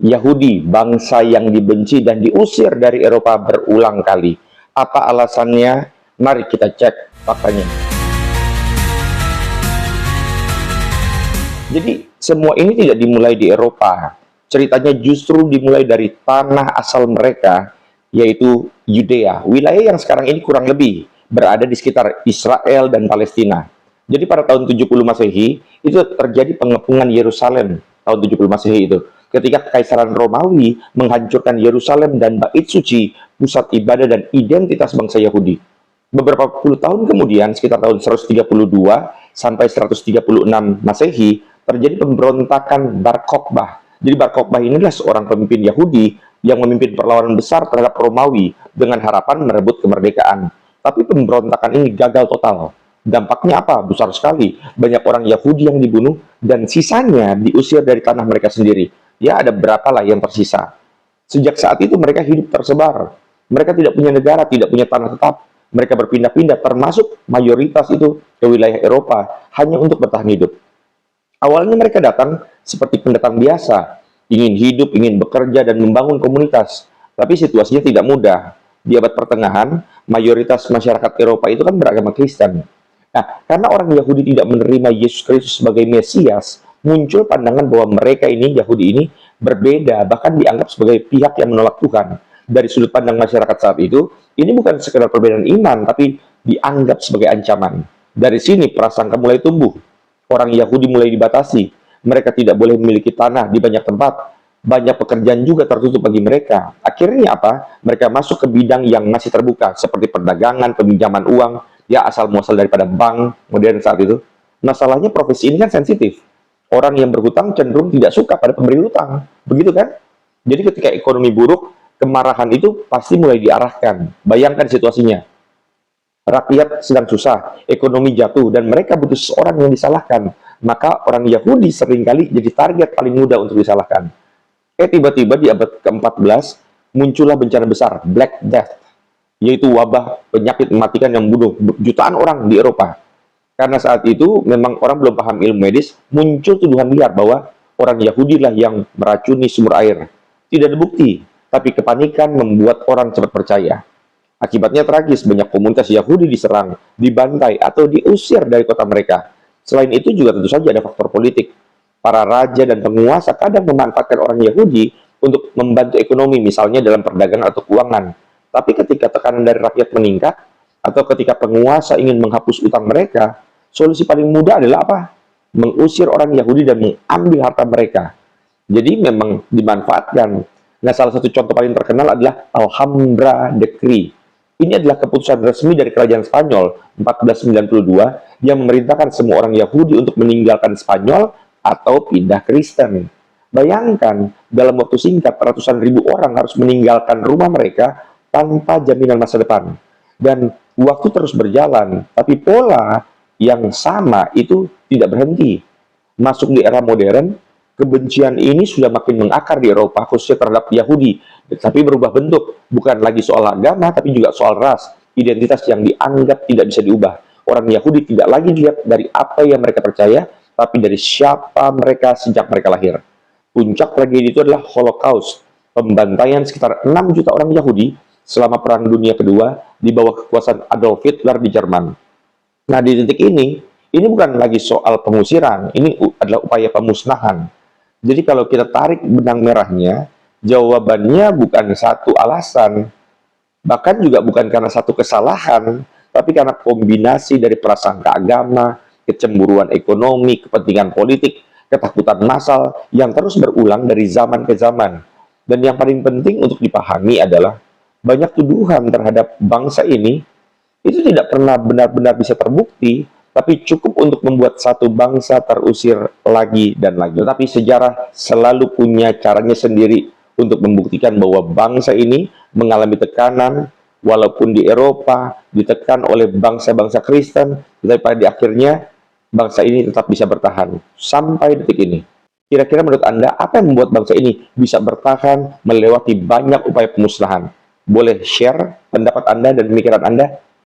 Yahudi, bangsa yang dibenci dan diusir dari Eropa berulang kali. Apa alasannya? Mari kita cek faktanya. Jadi, semua ini tidak dimulai di Eropa. Ceritanya justru dimulai dari tanah asal mereka, yaitu Yudea. Wilayah yang sekarang ini kurang lebih berada di sekitar Israel dan Palestina. Jadi pada tahun 70 Masehi, itu terjadi pengepungan Yerusalem, tahun 70 Masehi itu. Ketika Kekaisaran Romawi menghancurkan Yerusalem dan Bait Suci, pusat ibadah dan identitas bangsa Yahudi. Beberapa puluh tahun kemudian, sekitar tahun 132 sampai 136 Masehi, terjadi pemberontakan Bar Kokhba. Jadi Bar Kokhba ini adalah seorang pemimpin Yahudi yang memimpin perlawanan besar terhadap Romawi dengan harapan merebut kemerdekaan. Tapi pemberontakan ini gagal total. Dampaknya apa? Besar sekali. Banyak orang Yahudi yang dibunuh dan sisanya diusir dari tanah mereka sendiri. Ya, ada berapa lah yang tersisa. Sejak saat itu mereka hidup tersebar. Mereka tidak punya negara, tidak punya tanah tetap. Mereka berpindah-pindah, termasuk mayoritas itu ke wilayah Eropa, hanya untuk bertahan hidup. Awalnya mereka datang seperti pendatang biasa, ingin hidup, ingin bekerja, dan membangun komunitas. Tapi situasinya tidak mudah. Di abad pertengahan, mayoritas masyarakat Eropa itu kan beragama Kristen. Nah, karena orang Yahudi tidak menerima Yesus Kristus sebagai Mesias, muncul pandangan bahwa mereka ini, Yahudi ini, berbeda, bahkan dianggap sebagai pihak yang menolak Tuhan. Dari sudut pandang masyarakat saat itu, ini bukan sekedar perbedaan iman, tapi dianggap sebagai ancaman. Dari sini prasangka mulai tumbuh. Orang Yahudi mulai dibatasi. Mereka tidak boleh memiliki tanah di banyak tempat. Banyak pekerjaan juga tertutup bagi mereka. Akhirnya apa? Mereka masuk ke bidang yang masih terbuka, seperti perdagangan, peminjaman uang, ya asal muasal daripada bank modern saat itu. Masalahnya profesi ini kan sensitif. Orang yang berhutang cenderung tidak suka pada pemberi hutang. Begitu kan? Jadi ketika ekonomi buruk, kemarahan itu pasti mulai diarahkan. Bayangkan situasinya. Rakyat sedang susah, ekonomi jatuh, dan mereka butuh seorang yang disalahkan. Maka orang Yahudi seringkali jadi target paling mudah untuk disalahkan. Tiba-tiba di abad ke-14, muncullah bencana besar, Black Death, yaitu wabah penyakit mematikan yang membunuh jutaan orang di Eropa. Karena saat itu memang orang belum paham ilmu medis, muncul tuduhan liar bahwa orang Yahudi lah yang meracuni sumber air. Tidak ada bukti, tapi kepanikan membuat orang cepat percaya. Akibatnya tragis, banyak komunitas Yahudi diserang, dibantai, atau diusir dari kota mereka. Selain itu juga tentu saja ada faktor politik. Para raja dan penguasa kadang memanfaatkan orang Yahudi untuk membantu ekonomi, misalnya dalam perdagangan atau keuangan. Tapi ketika tekanan dari rakyat meningkat, atau ketika penguasa ingin menghapus utang mereka, solusi paling mudah adalah apa? Mengusir orang Yahudi dan mengambil harta mereka. Jadi memang dimanfaatkan. Nah, salah satu contoh paling terkenal adalah Alhambra Decree. Ini adalah keputusan resmi dari kerajaan Spanyol 1492 yang memerintahkan semua orang Yahudi untuk meninggalkan Spanyol atau pindah Kristen. Bayangkan, dalam waktu singkat ratusan ribu orang harus meninggalkan rumah mereka tanpa jaminan masa depan. Dan waktu terus berjalan, tapi pola yang sama itu tidak berhenti. Masuk di era modern, kebencian ini sudah makin mengakar di Eropa, khususnya terhadap Yahudi. Tapi berubah bentuk, bukan lagi soal agama, tapi juga soal ras, identitas yang dianggap tidak bisa diubah. Orang Yahudi tidak lagi dilihat dari apa yang mereka percaya, tapi dari siapa mereka sejak mereka lahir. Puncak tragedi itu adalah Holocaust, pembantaian sekitar 6 juta orang Yahudi selama Perang Dunia Kedua di bawah kekuasaan Adolf Hitler di Jerman. Nah, di titik ini bukan lagi soal pengusiran, ini adalah upaya pemusnahan. Jadi kalau kita tarik benang merahnya, jawabannya bukan satu alasan, bahkan juga bukan karena satu kesalahan, tapi karena kombinasi dari prasangka agama, kecemburuan ekonomi, kepentingan politik, ketakutan massal yang terus berulang dari zaman ke zaman. Dan yang paling penting untuk dipahami adalah banyak tuduhan terhadap bangsa ini itu tidak pernah benar-benar bisa terbukti, tapi cukup untuk membuat satu bangsa terusir lagi dan lagi. Tetapi sejarah selalu punya caranya sendiri untuk membuktikan bahwa bangsa ini mengalami tekanan, walaupun di Eropa ditekan oleh bangsa-bangsa Kristen, tetapi pada akhirnya bangsa ini tetap bisa bertahan sampai detik ini. Kira-kira menurut Anda, apa yang membuat bangsa ini bisa bertahan melewati banyak upaya pemusnahan? Boleh share pendapat Anda dan pemikiran Anda?